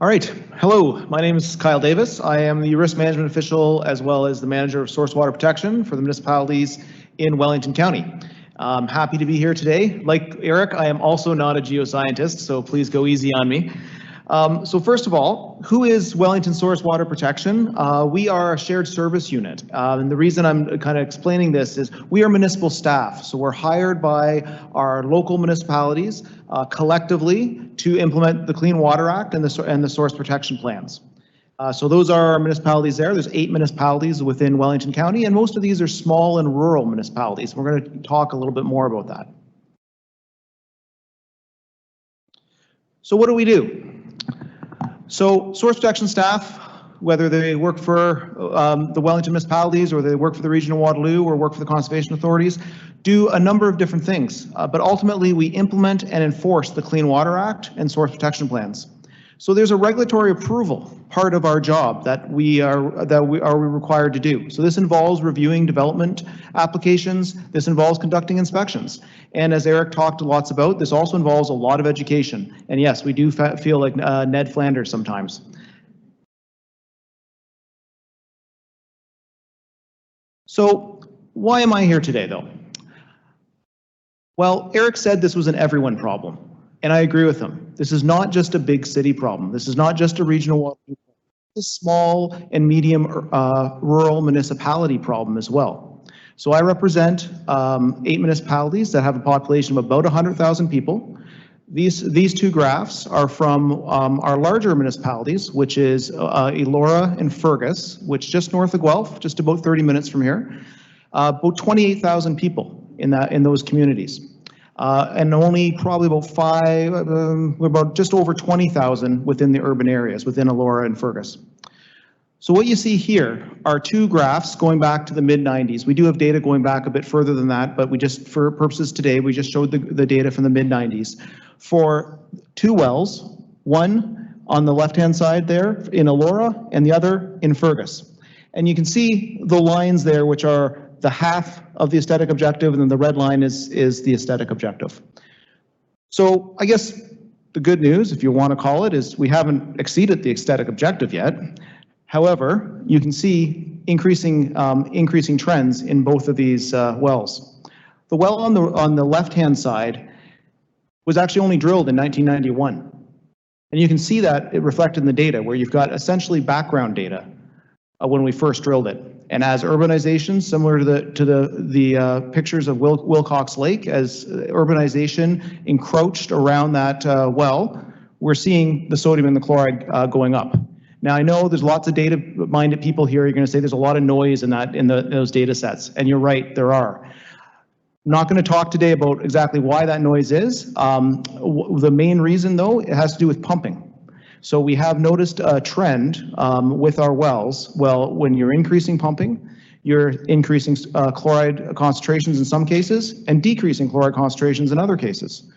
All right. Hello, my name is Kyle Davis. I am the risk management official as well as the manager of source water protection for the municipalities in Wellington County. I'm happy to be here today. Like Eric, I am also not a geoscientist, so please go easy on me. So first of all, who is Wellington Source Water Protection? We are a shared service unit. And the reason I'm kind of explaining this is we are municipal staff. So we're hired by our local municipalities collectively to implement the Clean Water Act and the source protection plans. So those are our municipalities there. There's 8 municipalities within Wellington County, and most of these are small and rural municipalities. We're going to talk a little bit more about that. So what do we do? So source protection staff, whether they work for the Wellington municipalities or they work for the region of Waterloo or work for the conservation authorities, do a number of different things. But ultimately, we implement and enforce the Clean Water Act and source protection plans. So there's a regulatory approval part of our job that we are required to do. So this involves reviewing development applications. This involves conducting inspections. And as Eric talked lots about, this also involves a lot of education. And yes, we do feel like Ned Flanders sometimes. So why am I here today, though? Well, Eric said this was an everyone problem. And I agree with him. This is not just a big city problem. This is not just a regional water problem. It's a small and medium rural municipality problem as well. So I represent 8 municipalities that have a population of about 100,000 people. These two graphs are from our larger municipalities, which is Elora and Fergus, which just north of Guelph, just about 30 minutes from here. About 28,000 people in those communities. And only probably about just over 20,000 within the urban areas, within Elora and Fergus. So what you see here are 2 graphs going back to the mid-90s. We do have data going back a bit further than that, but we just, for purposes today, we just showed the data from the mid-90s. For 2 wells, one on the left-hand side there in Elora and the other in Fergus. And you can see the lines there, which are the half of the aesthetic objective, and then the red line is the aesthetic objective. So I guess the good news, if you want to call it, is we haven't exceeded the aesthetic objective yet. However, you can see increasing trends in both of these wells. The well on the left-hand side was actually only drilled in 1991. And you can see that it reflected in the data, where you've got essentially background data when we first drilled it. And as urbanization, similar to the pictures of Wilcox Lake, as urbanization encroached around that well, we're seeing the sodium and the chloride going up. Now I know there's lots of data-minded people here. You're going to say there's a lot of noise in those data sets, and you're right, there are. I'm not going to talk today about exactly why that noise is. The main reason, though, it has to do with pumping. So we have noticed a trend with our wells. Well, when you're increasing pumping, you're increasing chloride concentrations in some cases and decreasing chloride concentrations in other cases.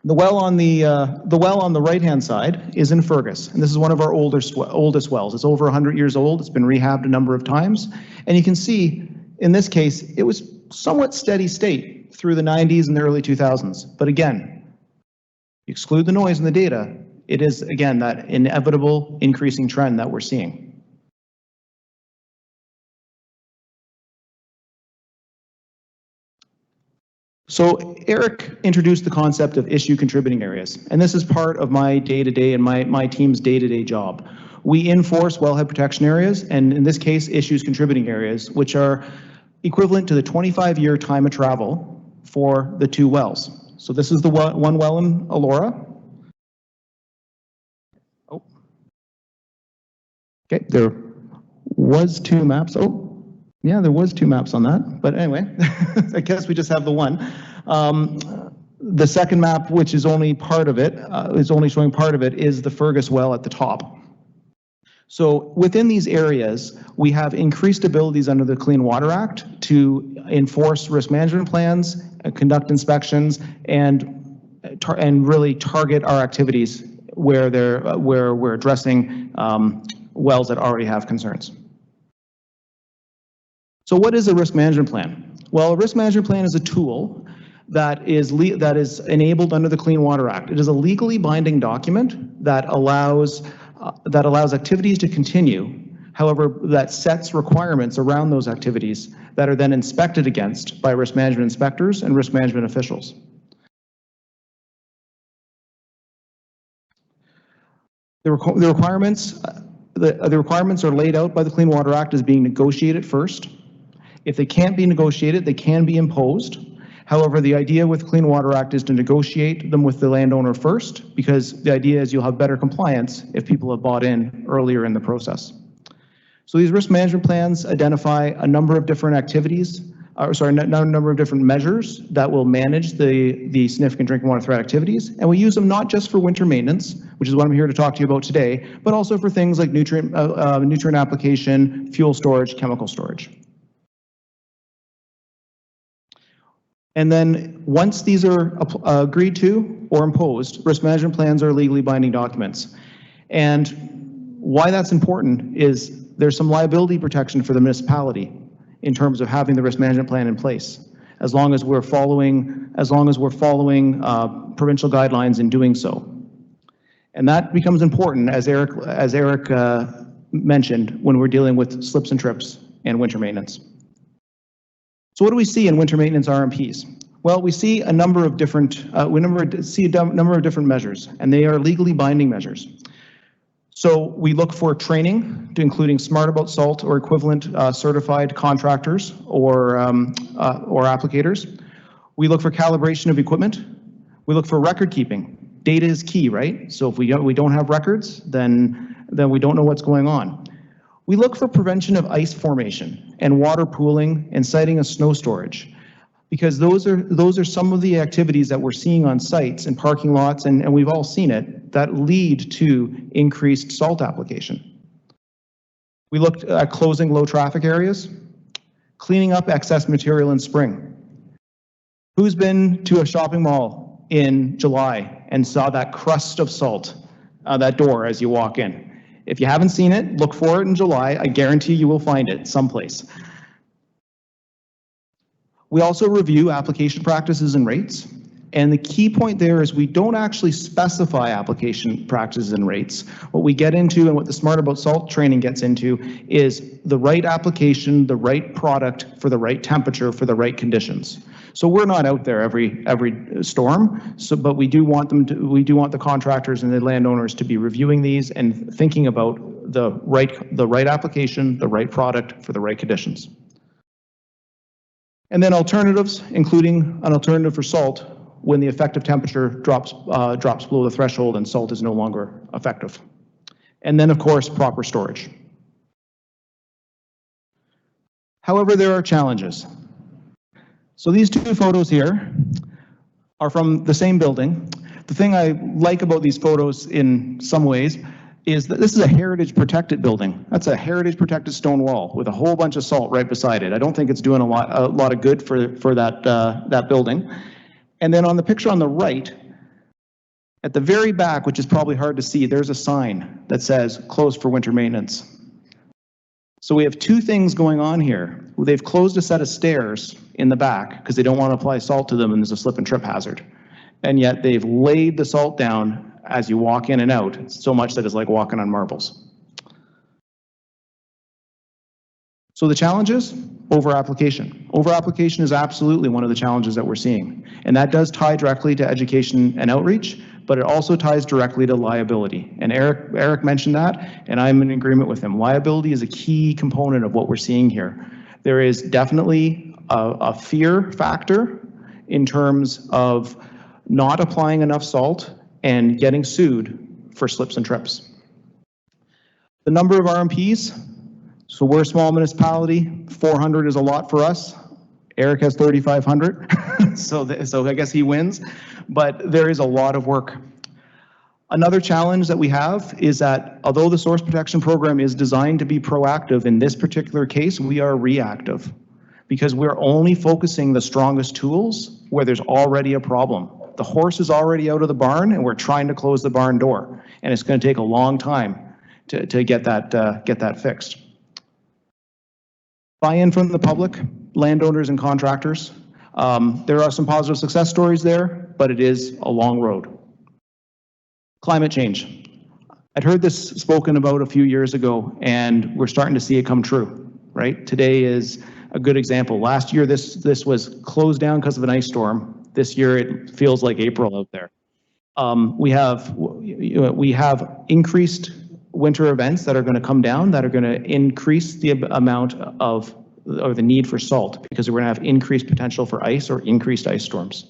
The well on the right-hand side is in Fergus, and this is one of our oldest wells. It's over 100 years old. It's been rehabbed a number of times, and you can see in this case it was somewhat steady state through the 90s and the early 2000s. But again, you exclude the noise in the data. It is, again, that inevitable increasing trend that we're seeing. So Eric introduced the concept of issue contributing areas, and this is part of my day-to-day and my team's day-to-day job. We enforce wellhead protection areas, and in this case, issues contributing areas, which are equivalent to the 25-year time of travel for the 2 wells. So this is the one well in Elora. Okay, there was 2 maps. Oh, yeah, there was 2 maps on that. But anyway, I guess we just have the one. The second map, which is only part of it, is only showing part of it, is the Fergus well at the top. So within these areas, we have increased abilities under the Clean Water Act to enforce risk management plans, conduct inspections, and really target our activities where we're addressing wells that already have concerns. So what is a risk management plan? Well, a risk management plan is a tool that is enabled under the Clean Water Act. It is a legally binding document that allows activities to continue. However, that sets requirements around those activities that are then inspected against by risk management inspectors and risk management officials. The requirements are laid out by the Clean Water Act as being negotiated first. If they can't be negotiated, they can be imposed. However, the idea with the Clean Water Act is to negotiate them with the landowner first, because the idea is you'll have better compliance if people have bought in earlier in the process. So these risk management plans identify a number of different activities, a number of different measures that will manage the significant drinking water threat activities, and we use them not just for winter maintenance, which is what I'm here to talk to you about today, but also for things like nutrient application, fuel storage, chemical storage. And then once these are agreed to or imposed, risk management plans are legally binding documents. And why that's important is there's some liability protection for the municipality in terms of having the risk management plan in place, as long as we're following provincial guidelines in doing so. And that becomes important, as Eric mentioned, when we're dealing with slips and trips and winter maintenance. So what do we see in winter maintenance RMPs? Well, we see a number of different measures, and they are legally binding measures. So we look for training, including Smart About Salt or equivalent certified contractors or applicators. We look for calibration of equipment. We look for record keeping. Data is key, right? So if we don't have records, then we don't know what's going on. We look for prevention of ice formation and water pooling and siting of snow storage, because those are some of the activities that we're seeing on sites and parking lots, and we've all seen it, that lead to increased salt application. We looked at closing low traffic areas, cleaning up excess material in spring. Who's been to a shopping mall in July and saw that crust of salt, that door as you walk in? If you haven't seen it, look for it in July. I guarantee you will find it someplace. We also review application practices and rates. And the key point there is we don't actually specify application practices and rates. What we get into and what the Smart About Salt training gets into is the right application, the right product for the right temperature for the right conditions. So we're not out there every storm, but we do want the contractors and the landowners to be reviewing these and thinking about the right application, the right product for the right conditions. And then alternatives, including an alternative for salt when the effective temperature drops below the threshold and salt is no longer effective. And then, of course, proper storage. However, there are challenges. So these two photos here are from the same building. The thing I like about these photos in some ways is that this is a heritage protected building. That's a heritage protected stone wall with a whole bunch of salt right beside it. I don't think it's doing a lot of good for that building. And then on the picture on the right, at the very back, which is probably hard to see, there's a sign that says closed for winter maintenance. So we have two things going on here. They've closed a set of stairs in the back because they don't want to apply salt to them and there's a slip and trip hazard. And yet they've laid the salt down as you walk in and out, so much that it's like walking on marbles. So the challenges, over-application. Over-application is absolutely one of the challenges that we're seeing. And that does tie directly to education and outreach, but it also ties directly to liability. And Eric mentioned that, and I'm in agreement with him. Liability is a key component of what we're seeing here. There is definitely a fear factor in terms of not applying enough salt and getting sued for slips and trips. The number of RMPs, so we're a small municipality, 400 is a lot for us. Eric has 3,500, so I guess he wins, but there is a lot of work. Another challenge that we have is that although the source protection program is designed to be proactive, in this particular case, we are reactive because we're only focusing the strongest tools where there's already a problem. The horse is already out of the barn and we're trying to close the barn door, and it's going to take a long time to get that fixed. Buy-in from the public, landowners and contractors. There are some positive success stories there, but it is a long road. Climate change. I'd heard this spoken about a few years ago, and we're starting to see it come true, right? Today is a good example. Last year, this was closed down because of an ice storm. This year, it feels like April out there. We have increased winter events that are going to come down, that are going to increase the amount of, or the need for salt, because we're going to have increased potential for ice or increased ice storms.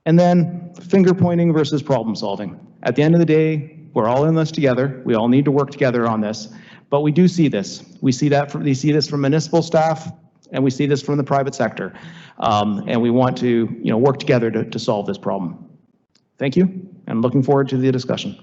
And then finger pointing versus problem solving. At the end of the day, we're all in this together. We all need to work together on this, but we do see this. We see this from municipal staff, and we see this from the private sector. And we want to, work together to solve this problem. Thank you, and looking forward to the discussion.